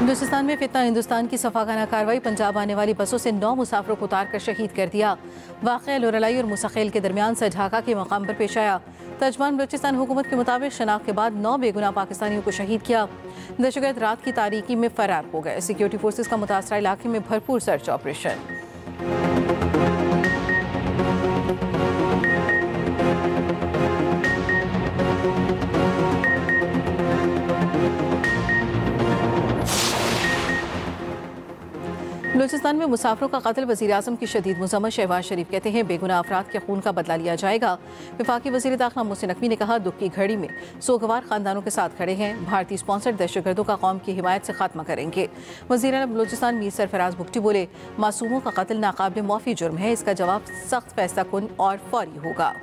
बलूचिस्तान में फितना हिंदुस्तान की सफाखाना कार्रवाई। पंजाब आने वाली बसों से 9 मुसाफिरों को उतार कर शहीद कर दिया। वाक़या लोरलाई और मुसखेल के दरमियान सढाका के मकाम पर पेश आया। तर्जमान बलूचिस्तान हुकूमत के मुताबिक शनाख्त के बाद 9 बेगुनाह पाकिस्तानियों को शहीद किया। दहशतगर्द रात की तारीकी में फरार हो गए। सिक्योरिटी फोर्सेज का मुतासरा इलाके में भरपूर सर्च ऑपरेशन। बलूचिस्तान में मुसाफिरों का कत्ल वज़ीर आज़म की शदीद मज़म्मत। शहबाज शरीफ कहते हैं बेगुनाह अफराद के खून का बदला लिया जाएगा। वफाकी वज़ीर दाखिला मोहसिन नकवी ने कहा दुख की घड़ी में सोगवार खानदानों के साथ खड़े हैं। भारतीय स्पॉन्सर्ड दहशतगर्दों का कौम की हिमायत से खात्मा करेंगे। वज़ीर आला बलूचिस्तान मीर सरफराज बुगटी बोले मासूमों का कत्ल नाकाबिल मुआफ़ी जुर्म है। इसका जवाब सख्त फैसला कुन और फौरी होगा।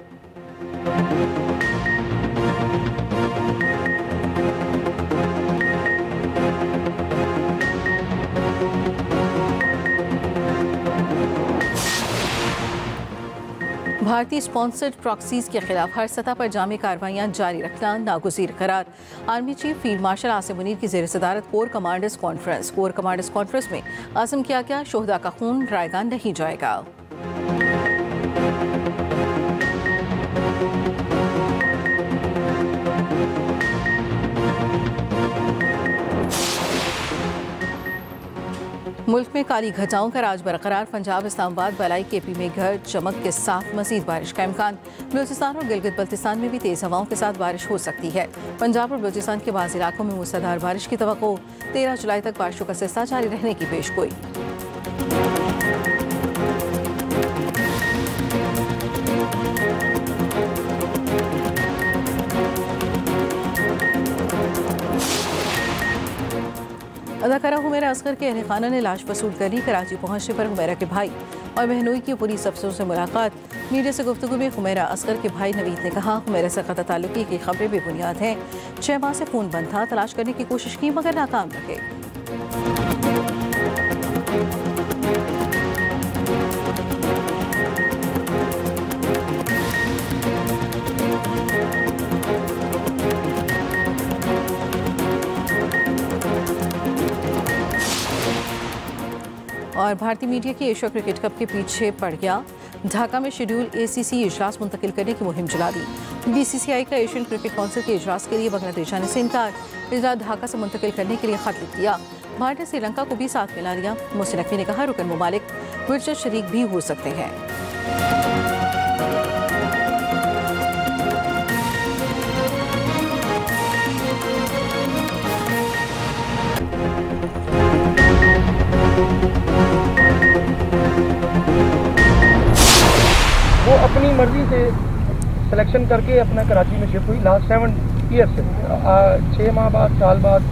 भारतीय स्पॉन्सर्ड प्रॉक्सीज के खिलाफ हर सतह पर जामी कार्रवाइयां जारी रखना नागुज़ीर करार। Army chief field marshal Asim Munir की ज़ेर सदारत कोर कमांडर्स कॉन्फ्रेंस में आज़म किया गया शोहदा का खून रायगा नहीं जाएगा। मुल्क में काली घटाओं का राज बरकरार। पंजाब, इस्लामाबाद, बलाई, केपी में घर चमक के साथ मजीद बारिश का इम्कान। बलूचिस्तान और गिलगित बल्तिस्तान में भी तेज़ हवाओं के साथ बारिश हो सकती है। पंजाब और बलूचिस्तान के बाज़ इलाकों में मूसलाधार बारिश की तवक्को। 13 जुलाई तक बारिशों का सिलसिला जारी रहने की पेशगोई। अदाकारा हुमैरा असगर के अहल खाना ने लाश वसूल कर ली। कराची पहुंचने पर हुमैरा के भाई और बहनोई की पुलिस अफसरों से मुलाकात। मीडिया से गुफ्तगू में हुमैरा असगर के भाई नवीद ने कहा हुमैरा से क़त्ल ताल्लुकी की खबरें बेबुनियाद हैं। 6 माह से फ़ोन बंद था। तलाश करने की कोशिश की मगर नाकाम रहे। और भारतीय मीडिया की एशिया क्रिकेट कप के पीछे पड़ गया। ढाका में शेड्यूल ACC इजलास मुंतकिल करने की मुहिम चला दी। BCCI का एशियन क्रिकेट काउंसिल के इजलास के लिए बांग्लादेश जाने से इनकार। इजलास ढाका से मुंतकिल करने के लिए खत लिख दिया। भारत ने श्रीलंका को भी साथ मिला लिया। मोहसिन नकवी ने कहा रुकन ममालिक वर्चुअल शरीक भी हो सकते हैं। वो अपनी मर्जी से सिलेक्शन करके अपना कराची में शिफ्ट हुई। लास्ट 7 ईयर से 6 माह बाद, साल बाद,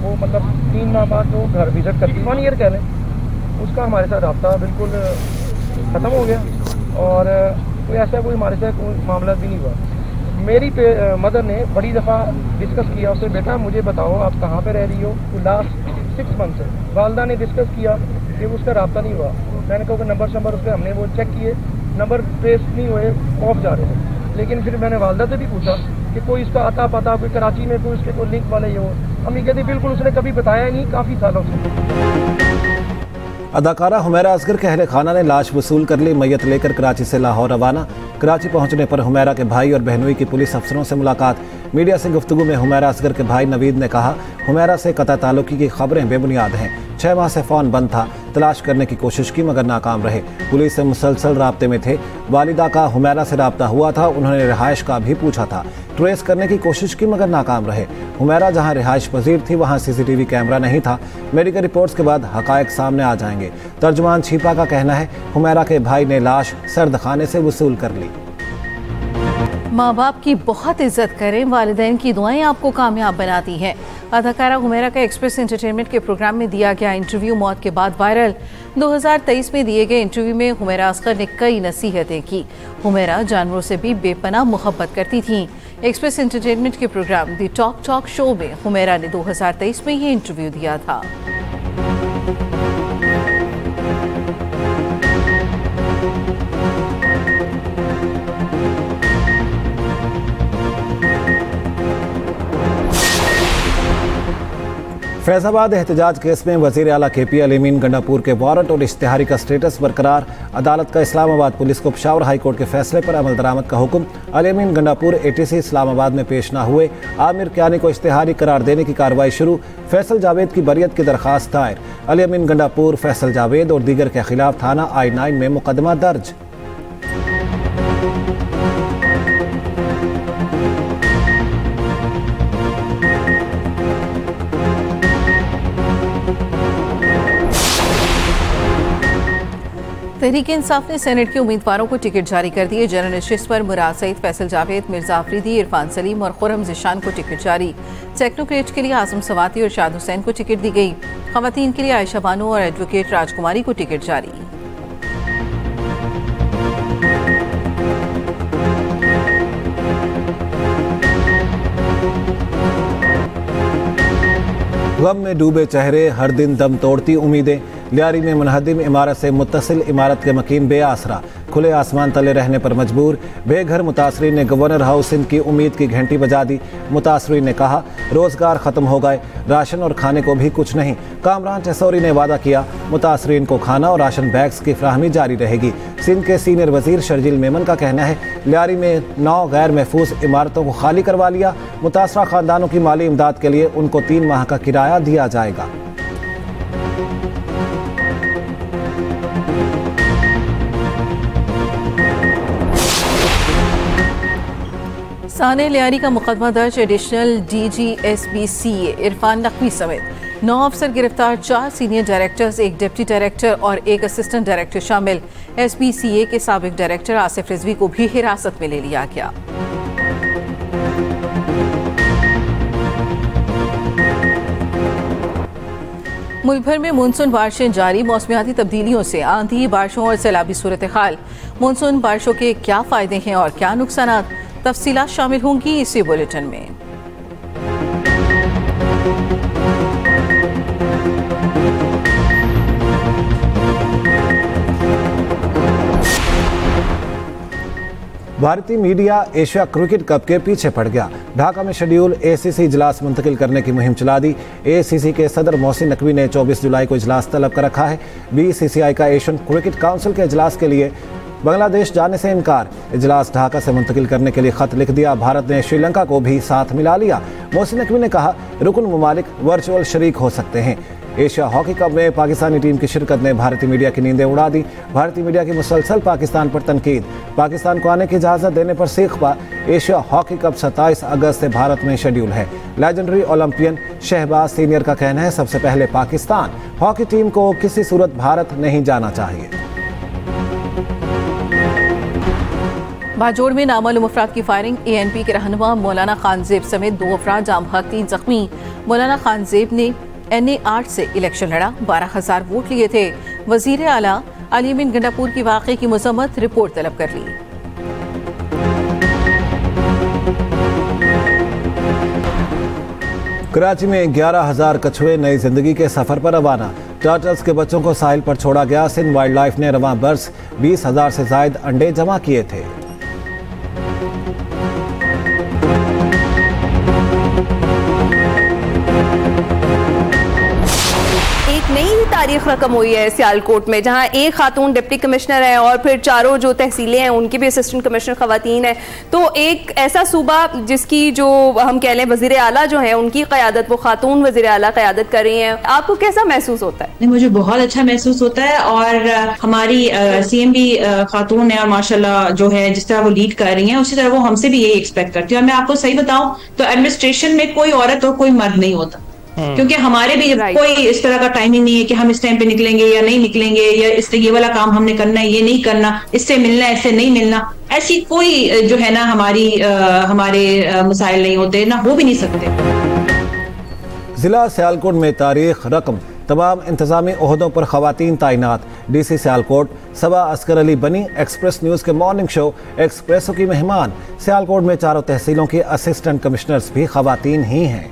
वो मतलब 3 माह बाद वो घर विजिट करती। 1 ईयर कह लें, उसका हमारे साथ रब्ता बिल्कुल ख़त्म हो गया और कोई हमारे साथ कोई मामला भी नहीं हुआ। मेरी मदर ने बड़ी दफ़ा डिस्कस किया उससे, बेटा मुझे बताओ आप कहाँ पे रह रही हो। तो लास्ट 6 मंथ से वालदा ने डिस्कस किया कि उसका रब्ता नहीं हुआ। मैंने कहा नंबर उसके हमने वो चेक किए, नंबर ट्रेस नहीं हुए, ऑफ जा रहे थे। लेकिन फिर मैंने वालदा से भी पूछा कि कोई इसका आता पता कोई कराची में कोई उसके कोई लिंक वाले हो। अम्मी कहती बिल्कुल उसने कभी बताया ही नहीं, काफ़ी सालों से। अदाकारा हुमैरा असगर के अहले खाना ने लाश वसूल कर ली। मैयत लेकर कराची से लाहौर रवाना। कराची पहुंचने पर हुमैरा के भाई और बहनोई की पुलिस अफसरों से मुलाकात। मीडिया से गुफ्तगू में हुमैरा असगर के भाई नवीद ने कहा हुमैरा से कतई ताल्लुकी की खबरें बेबुनियाद हैं। 6 माह से फ़ोन बंद था। तलाश करने की कोशिश की मगर नाकाम रहे। पुलिस से मुसलसल राब्ते में थे। वालिदा का हुमैरा से राब्ता हुआ था। उन्होंने रिहाइश का भी पूछा था। ट्रेस करने की कोशिश की मगर नाकाम रहे। हुमैरा जहां रिहाइश पजीर थी वहां CCTV कैमरा नहीं था। मेडिकल रिपोर्ट्स के बाद हकायक सामने आ जाएंगे। तर्जुमान छिपा का कहना है हुमैरा के भाई ने लाश सर्द खाने से वसूल कर ली। माँ बाप की बहुत इज्जत करें, वालिदैन की दुआएं आपको कामयाब बनाती हैं। अदाकारा हुमैरा का एक्सप्रेस एंटरटेनमेंट के प्रोग्राम में दिया गया इंटरव्यू मौत के बाद वायरल। 2023 में दिए गए इंटरव्यू में हुमैरा असगर ने कई नसीहतें की। हुमैरा जानवरों से भी बेपनाह मोहब्बत करती थीं। एक्सप्रेस एंटरटेनमेंट के प्रोग्राम दी टॉक शो में हुमैरा ने 2023 में ये इंटरव्यू दिया था। फैजाबाद एहतजाज केस में वजीर आला KP अली अमीन गंडापुर के वारंट और इश्तिहारी का स्टेटस बरकरार। अदालत का इस्लामाबाद पुलिस को पेशावर हाई कोर्ट के फैसले पर अमल दरामद का हुक्म। अली अमीन गंडापुर ATC इस्लामाबाद में पेश न हुए। आमिर कियानी को इश्तिहारी करार देने की कार्रवाई शुरू। फैसल जावेद की बरियत की दरखास्त दायर। अली अमीन गंडापुर, फैसल जावेद और दीगर के खिलाफ थाना I9 में मुकदमा दर्ज। तहरीक इंसाफ ने सेनेट के उम्मीदवारों को टिकट जारी कर दिए। जनरल नशिस्त पर मुराद सईद, फैसल जावेद, मिर्जा अफरीदी, इरफान सलीम और खुरम ज़िशान को टिकट जारी। टेक्नोक्रेट के लिए आजम सवाती और शाद हुसैन को टिकट दी गई। खवातीन के लिए आयशा बानो और एडवोकेट राजकुमारी को टिकट जारी। गम में डूबे चेहरे, हर दिन दम तोड़ती उम्मीदें। लियारी में मुनहदिम इमारत से मुत्तसिल इमारत के मकीन बेआसरा, खुले आसमान तले रहने पर मजबूर। बेघर मुतासरीन ने गवर्नर हाउस की उम्मीद की घंटी बजा दी। मुतासरीन ने कहा रोजगार खत्म हो गए, राशन और खाने को भी कुछ नहीं। कामरान चसौरी ने वादा किया मुतासरीन को खाना और राशन बैग्स की फ्राहमी जारी रहेगी। सिंध के सीनियर वजीर शर्जील मेमन का कहना है लियारी में 9 गैर महफूज इमारतों को खाली करवा लिया। मुतासरा खानदानों की माली इमदाद के लिए उनको 3 माह का किराया दिया जाएगा। साने लियारी का मुकदमा दर्ज। Additional DG SB CA Irfan Naqvi समेत 9 अफसर गिरफ्तार। 4 सीनियर डायरेक्टर्स, 1 डिप्टी डायरेक्टर और 1 असिस्टेंट डायरेक्टर शामिल। SB CA के साबिक डायरेक्टर आसिफ रिजवी को भी हिरासत में ले लिया गया। मुल्क भर में मानसून बारिशें जारी। मौसमियाती तब्दीलियों से आंधी, बारिशों और सैलाबी सूरत हाल। मानसून बारिशों के क्या फायदे हैं और क्या नुकसान, तफसीलात शामिल होंगी इसी बुलेटिन में। भारतीय मीडिया एशिया क्रिकेट कप के पीछे पड़ गया। ढाका में शेड्यूल ACC इजलास मुंतकिल करने की मुहिम चला दी। ACC के सदर मोहसिन नकवी ने 24 जुलाई को इजलास तलब कर रखा है। BCCI का एशियन क्रिकेट काउंसिल के इजलास के लिए बांग्लादेश जाने से इनकार। इजलास ढाका से मुंतकिल करने के लिए खत लिख दिया। भारत ने श्रीलंका को भी साथ मिला लिया। मोहसिन नकवी ने कहा रुकन ममालिक वर्चुअल शरीक हो सकते हैं। एशिया हॉकी कप में पाकिस्तानी टीम की शिरकत ने भारतीय मीडिया की नींदें उड़ा दी। भारतीय मीडिया की मुसलसल पाकिस्तान पर तनकीद। पाकिस्तान को आने की इजाज़त देने पर सीखपा। एशिया हॉकी कप 27 अगस्त से भारत में शेड्यूल है। लेजेंडरी ओलंपियन शहबाज सीनियर का कहना है सबसे पहले पाकिस्तान हॉकी टीम को किसी सूरत भारत नहीं जाना चाहिए। बाजोड़ में नामालूम अफराद की फायरिंग। ANP के रहनुमा मौलाना खानजेब समेत 2 अफराद जाम हक, 3 जख्मी। मौलाना खानजेब ने NA 8 से इलेक्शन लड़ा, 12,000 वोट लिए थे। वजीर आला अली अमीन गंडापुर की वाक़े की मजम्मत, रिपोर्ट तलब कर ली। कराची में 11,000 कछुए नई जिंदगी के सफर पर रवाना। टर्टल्स के बच्चों को साहिल पर छोड़ा गया। सिंध वाइल्ड लाइफ ने रवां बरस 20,000 से जायद अंडे जमा किए थे। नई तारीख रकम हुई है सियालकोट में, जहां एक खातून डिप्टी कमिश्नर है और फिर 4 जो तहसीलें हैं उनकी भी असिस्टेंट कमिश्नर खवातीन है। तो एक ऐसा सूबा जिसकी जो हम कह लें वजीर आला जो है उनकी क़यादत, वो खातून वजीर आला क़यादत कर रही हैं, आपको कैसा महसूस होता है? नहीं, मुझे बहुत अच्छा महसूस होता है। और हमारी CM भी खातून है और माशाल्लाह जो है जिस तरह वो लीड कर रही हैं उसी तरह वो हमसे भी यही एक्सपेक्ट करती है। और मैं आपको सही बताऊं तो एडमिनिस्ट्रेशन में कोई औरत और कोई मर्द नहीं होता, क्योंकि हमारे भी कोई इस तरह का टाइमिंग नहीं है कि हम इस टाइम पे निकलेंगे या नहीं निकलेंगे, या इस ये वाला काम हमने करना है, ये नहीं करना, इससे मिलना है, इससे नहीं मिलना। ऐसी कोई जो है ना हमारे मसाइल नहीं होते, ना हो भी नहीं सकते। जिला सियालकोट में तारीख रकम तमाम इंतजामी ओहदों पर खवातीन तैनात। DC सियालकोट सबा अस्कर अली बनी एक्सप्रेस न्यूज़ के मॉर्निंग शो एक्सप्रेसो की मेहमान। सियालकोट में 4 तहसीलों के असिस्टेंट कमिश्नर्स भी खवातीन ही हैं।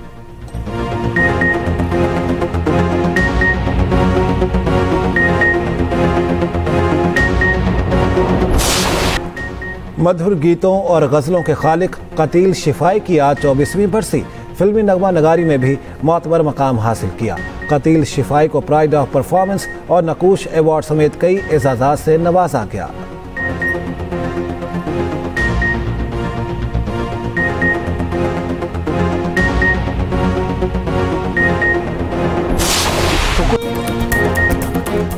मधुर गीतों और गज़लों के खालिक कतील शिफाई की आज 24वीं बरसी। फिल्मी नगमा नगारी में भी मोतबर मकाम हासिल किया। कतील शिफाई को प्राइड ऑफ परफॉर्मेंस और नकूश अवार्ड समेत कई एजाज़ात से नवाजा गया।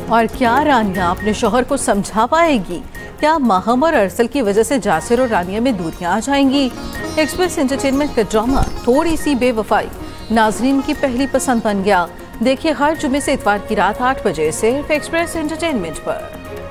और क्या रानिया अपने शौहर को समझा पाएगी? क्या माहम और अरसल की वजह से जासिर और रानिया में दूरियां आ जाएंगी? एक्सप्रेस एंटरटेनमेंट का ड्रामा थोड़ी सी बेवफाई नाजरीन की पहली पसंद बन गया। देखिए हर जुमे से इतवार की रात 8 बजे सिर्फ एक्सप्रेस एंटरटेनमेंट पर।